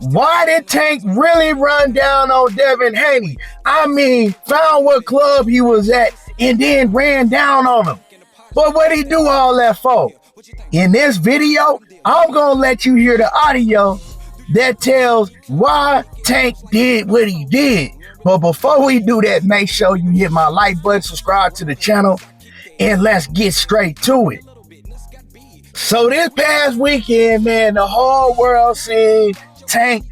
Why did Tank really run down on Devin Haney? I mean, found what club he was at and then ran down on him. But what he do all that for? In this video, I'm gonna let you hear the audio that tells why Tank did what he did. But before we do that, make sure you hit my like button, subscribe to the channel, and let's get straight to it. So this past weekend, man, the whole world seen Tank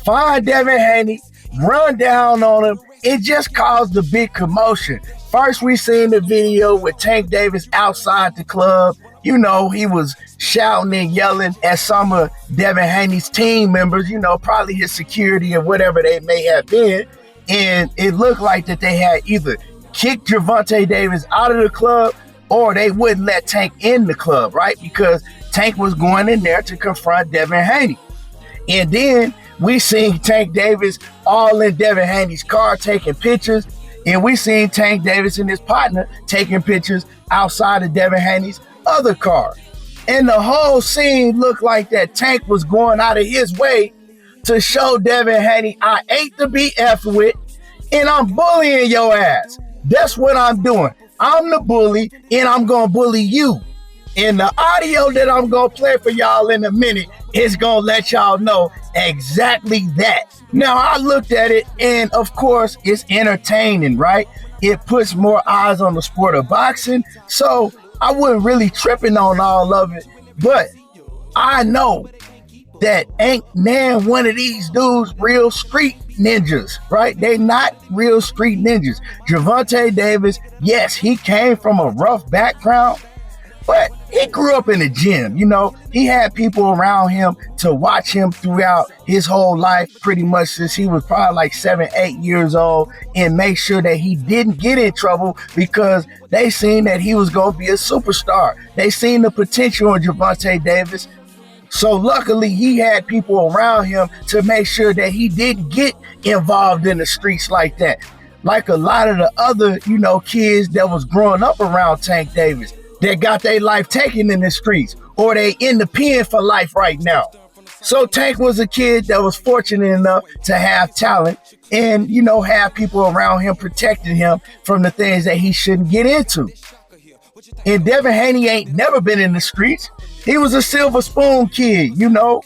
find Devin Haney, run down on him. It just caused a big commotion. First, we seen the video with Tank Davis outside the club. You know, he was shouting and yelling at some of Devin Haney's team members, you know, probably his security or whatever they may have been. And it looked like that they had either kicked Gervonta Davis out of the club or they wouldn't let Tank in the club, right? Because Tank was going in there to confront Devin Haney. And then we seen Tank Davis all in Devin Haney's car taking pictures. And we seen Tank Davis and his partner taking pictures outside of Devin Haney's other car. And the whole scene looked like that Tank was going out of his way to show Devin Haney, I ain't to be effed with, and I'm bullying your ass. That's what I'm doing. I'm the bully, and I'm going to bully you. And the audio that I'm going to play for y'all in a minute is going to let y'all know exactly that. Now, I looked at it, and of course, it's entertaining, right? It puts more eyes on the sport of boxing, so I wasn't really tripping on all of it. But I know that ain't nan one of these dudes real street ninjas, right? They not real street ninjas. Gervonta Davis, yes, he came from a rough background, but he grew up in the gym. You know, he had people around him to watch him throughout his whole life, pretty much since he was probably like 7, 8 years old, and make sure that he didn't get in trouble because they seen that he was going to be a superstar. They seen the potential in Gervonta Davis. So luckily, he had people around him to make sure that he didn't get involved in the streets like that. Like a lot of the other, you know, kids that was growing up around Tank Davis that got their life taken in the streets, or they in the pen for life right now. So Tank was a kid that was fortunate enough to have talent and, you know, have people around him protecting him from the things that he shouldn't get into. And Devin Haney ain't never been in the streets. He was a silver spoon kid, you know.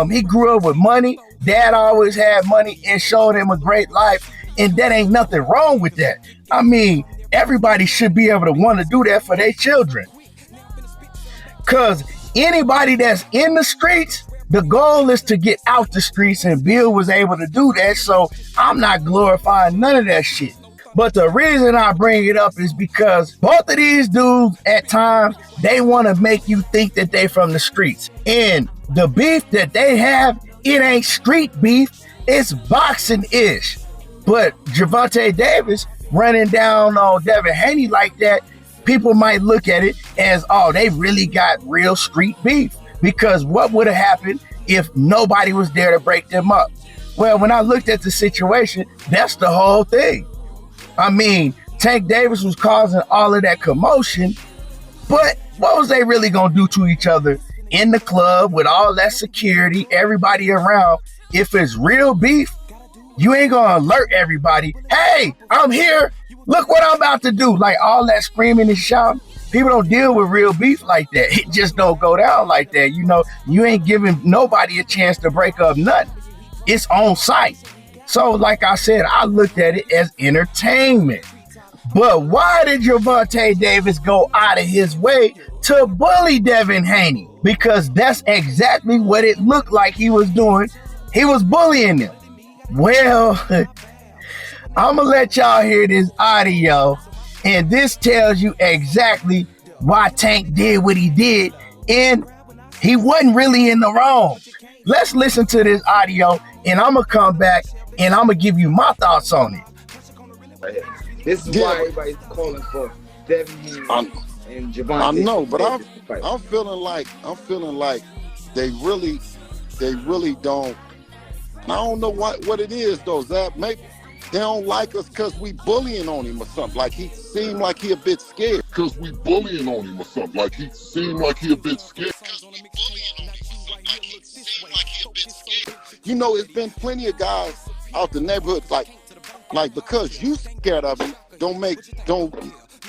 He grew up with money. Dad always had money and showed him a great life. And that ain't nothing wrong with that. I mean, everybody should be able to want to do that for their children. Because anybody that's in the streets, the goal is to get out the streets, and Bill was able to do that. So I'm not glorifying none of that shit. But the reason I bring it up is because both of these dudes, at times, they want to make you think that they from the streets. And the beef that they have, it ain't street beef, it's boxing-ish. But Gervonta Davis running down on Devin Haney like that, people might look at it as, oh, they really got real street beef. Because what would have happened if nobody was there to break them up? Well, when I looked at the situation, that's the whole thing. I mean, Tank Davis was causing all of that commotion, but what was they really going to do to each other in the club with all that security, everybody around? If it's real beef, you ain't going to alert everybody, hey, I'm here, look what I'm about to do. Like all that screaming and shouting. People don't deal with real beef like that. It just don't go down like that. You know, you ain't giving nobody a chance to break up nothing. It's on site. So, like I said, I looked at it as entertainment. But why did Gervonta Davis go out of his way to bully Devin Haney? Because that's exactly what it looked like he was doing. He was bullying him. Well, I'm going to let y'all hear this audio, and this tells you exactly why Tank did what he did, and he wasn't really in the wrong. Let's listen to this audio, and I'm going to come back and I'm gonna give you my thoughts on it. This is why everybody's calling for Devin Haney and Gervonta. I know, but I'm feeling like they really don't. I don't know what it is though, Zach. Maybe they don't like us because we bullying on him or something. Like he seemed like he a bit scared. Because we bullying on him or something. Like he seemed like he a bit scared. You know, it's been plenty of guys out the neighborhood, like because you scared of him,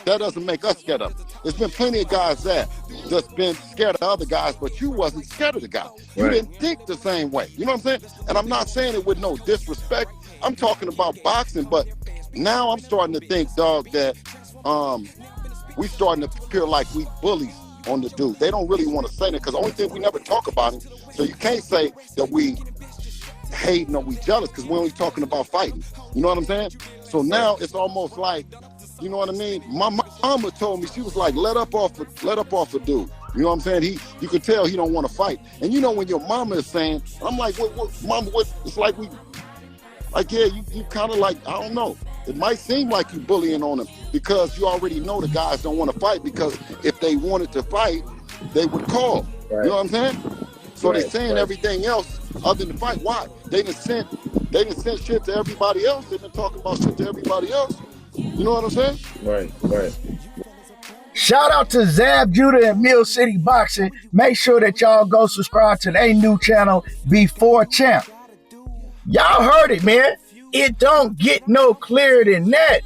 that doesn't make us scared of him. There's been plenty of guys that's been scared of other guys, but you wasn't scared of the guy. You didn't think the same way. You know what I'm saying? And I'm not saying it with no disrespect. I'm talking about boxing, but now I'm starting to think, dog, that we starting to appear like we bullies on the dude. They don't really want to say that because the only thing we never talk about him. So you can't say that we hating or we jealous because we're only talking about fighting. You know what I'm saying? So now it's almost like, you know what I mean? My mama told me, she was like, let up off a dude. You know what I'm saying? You could tell he don't want to fight. And you know when your mama is saying, I'm like, what mama, what? It's like you kind of like, I don't know. It might seem like you bullying on him because you already know the guys don't want to fight because if they wanted to fight, they would call. Right. You know what I'm saying? So they're saying everything else other than fight. Why? They done sent shit to everybody else. They've been talking about shit to everybody else. You know what I'm saying? Right. Shout out to Zab Judah and Mill City Boxing. Make sure that y'all go subscribe to their new channel, Before Champ. Y'all heard it, man. It don't get no clearer than that.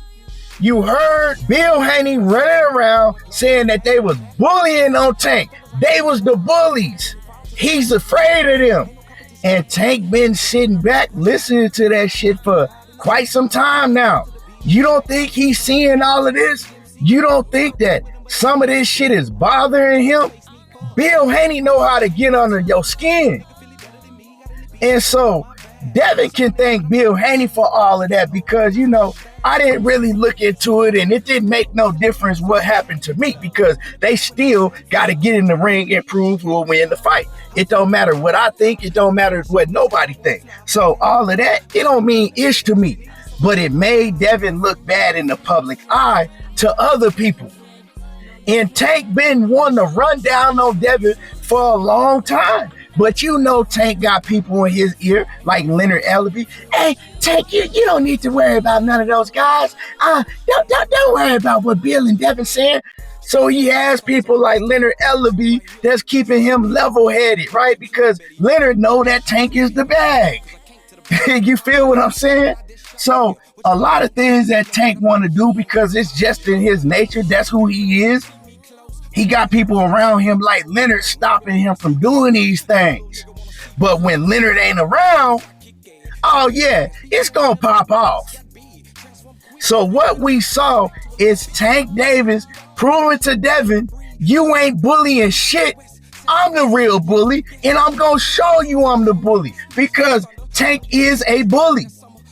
You heard Bill Haney running around saying that they was bullying on Tank. They was the bullies. He's afraid of them. And Tank been sitting back listening to that shit for quite some time now. You don't think he's seeing all of this? You don't think that some of this shit is bothering him? Bill Haney know how to get under your skin. And so Devin can thank Bill Haney for all of that because, you know, I didn't really look into it and it didn't make no difference what happened to me because they still got to get in the ring and prove who will win the fight. It don't matter what I think. It don't matter what nobody think. So all of that, it don't mean ish to me. But it made Devin look bad in the public eye to other people. And Tank been wanting to run down on Devin for a long time. But you know Tank got people in his ear, like Leonard Ellaby. Hey, Tank, you don't need to worry about none of those guys. Don't worry about what Bill and Devin saying. So he has people like Leonard Ellaby that's keeping him level-headed, right? Because Leonard know that Tank is the bag. You feel what I'm saying? So a lot of things that Tank want to do because it's just in his nature. That's who he is. He got people around him like Leonard stopping him from doing these things. But when Leonard ain't around, oh yeah, it's going to pop off. So what we saw is Tank Davis proving to Devin, you ain't bullying shit. I'm the real bully, and I'm going to show you I'm the bully because Tank is a bully.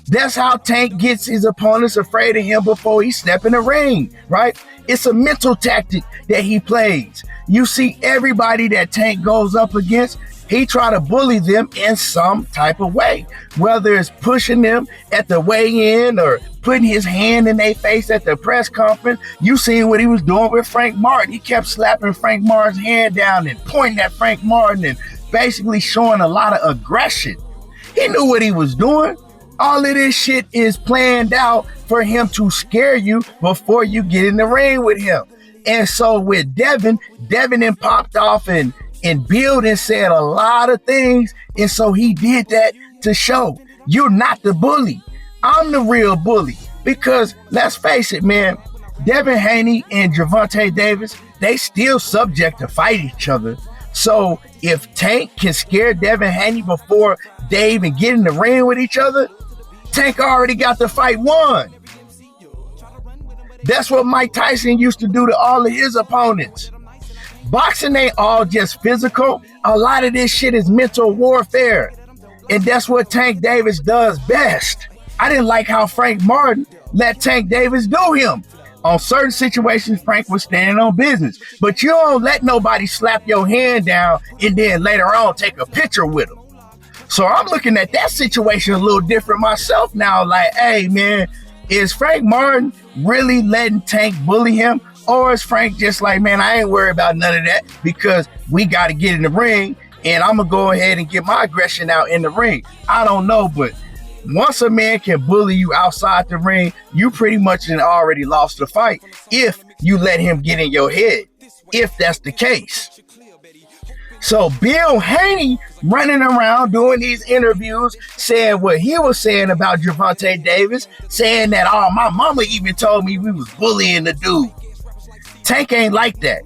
That's how Tank gets his opponents afraid of him before he step in the ring, right? It's a mental tactic that he plays. You see everybody that Tank goes up against, he try to bully them in some type of way, whether it's pushing them at the weigh-in or putting his hand in their face at the press conference. You seen what he was doing with Frank Martin. He kept slapping Frank Martin's hand down and pointing at Frank Martin and basically showing a lot of aggression. He knew what he was doing. All of this shit is planned out for him to scare you before you get in the ring with him. And so with Devin then popped off and Bill and said a lot of things. And so he did that to show you're not the bully. I'm the real bully. Because let's face it, man, Devin Haney and Gervonta Davis, they still subject to fight each other. So if Tank can scare Devin Haney before they even get in the ring with each other, Tank already got the fight won. That's what Mike Tyson used to do to all of his opponents. Boxing ain't all just physical. A lot of this shit is mental warfare. And that's what Tank Davis does best. I didn't like how Frank Martin let Tank Davis do him. On certain situations, Frank was standing on business. But you don't let nobody slap your hand down and then later on take a picture with him. So I'm looking at that situation a little different myself now. Like, hey, man, is Frank Martin really letting Tank bully him? Or is Frank just like, man, I ain't worried about none of that because we got to get in the ring and I'm going to go ahead and get my aggression out in the ring. I don't know, but once a man can bully you outside the ring, you pretty much already lost the fight if you let him get in your head, if that's the case. So Bill Haney running around doing these interviews saying what he was saying about Gervonta Davis, saying that, oh, my mama even told me we was bullying the dude. Tank ain't like that.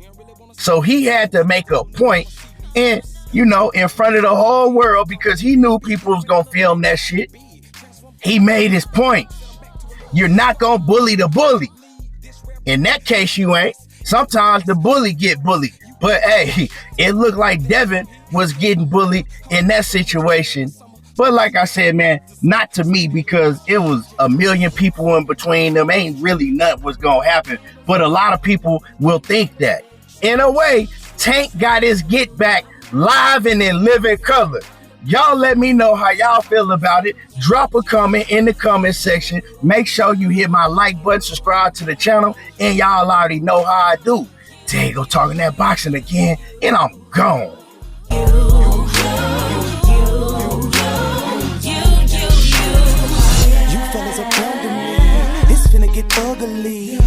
So he had to make a point in front of the whole world because he knew people was going to film that shit. He made his point. You're not going to bully the bully. In that case, you ain't. Sometimes the bully get bullied. But hey, it looked like Devin was getting bullied in that situation. But like I said, man, not to me, because it was a million people in between them. Ain't really nothing was going to happen. But a lot of people will think that. In a way, Tank got his get back live and in living color. Y'all let me know how y'all feel about it. Drop a comment in the comment section. Make sure you hit my like button, subscribe to the channel, and y'all already know how I do. There you go, talking that boxing again, and I'm gone. You fellas are pounding me. It's finna get ugly.